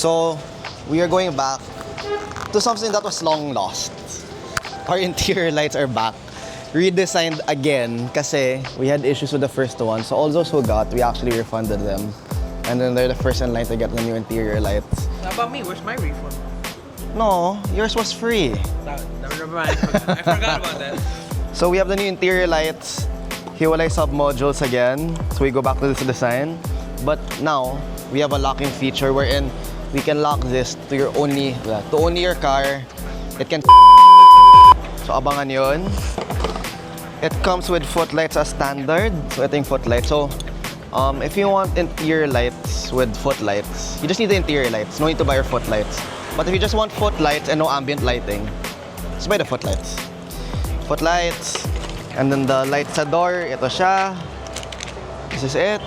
So, we are going back to something that was long lost. Our interior lights are back. Redesigned again kasi we had issues with the first one. So all those who got, we actually refunded them. And then they're the first in line to get the new interior lights. How about me? Where's my refund? No, yours was free. Never mind. I forgot about that. So we have the new interior lights, hiwalay sub-modules again. So we go back to this design. But now, we have a locking feature wherein we can lock this to only your car. It can so abangan yun. It comes with footlights as standard. So ito yung footlight. So if you want interior lights with footlights, you just need the interior lights. No need to buy your footlights. But if you just want footlights and no ambient lighting, just buy the footlights. Footlights. And then the light sa door, ito siya. This is it.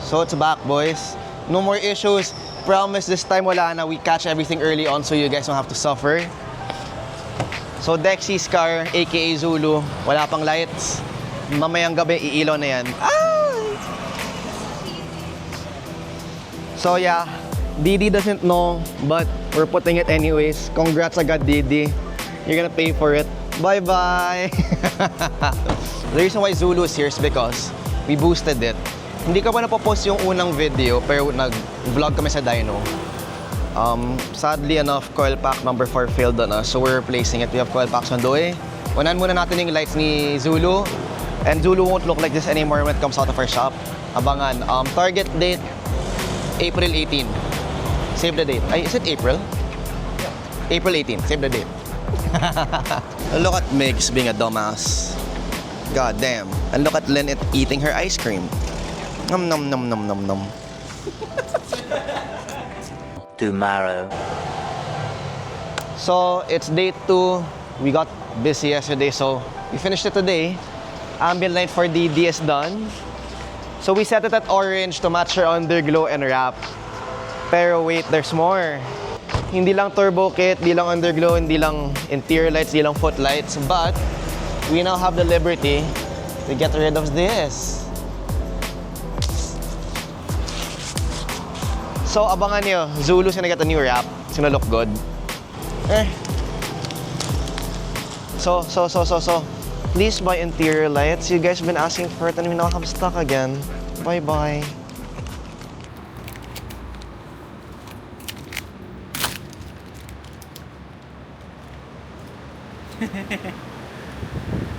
So it's back, boys. No more issues. Promise this time wala na. We catch everything early on so you guys don't have to suffer. So Dexy's car, aka Zulu, wala pang lights. Mamayang gabi, iilaw na yan. Ay! So yeah, Didi doesn't know, but we're putting it anyways. Congrats agad, Didi. You're gonna pay for it. Bye-bye! The reason why Zulu is here is because we boosted it. Hindi ka pa napopost yung unang video, pero nag-vlog kami sa dyno. Sadly enough, coil pack number 4 failed on us, so we're replacing it. We have coil packs on the way. Unahan muna natin yung lights ni Zulu. And Zulu won't look like this anymore when it comes out of our shop. Abangan. Target date, April 18. Save the date. Ay, is it April? Yeah. April 18. Save the date. Look at Migs being a dumbass. God damn. And look at Lynn eating her ice cream. Nom nom nom nom nom nom. Tomorrow. So, it's day 2. We got busy yesterday, so we finished it today. Ambient light for DD is done. So, we set it at orange to match our underglow and wrap. Pero wait, there's more. Hindi lang turbo kit, hindi lang underglow, hindi lang interior lights, hindi lang footlights, but we now have the liberty to get rid of this. So, abangan nyo, Zulu's gonna get a new wrap. It's gonna look good. So, please buy interior lights. You guys have been asking for it and we now have stock again. Bye-bye.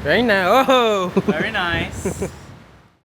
Very nice. Oh, very nice.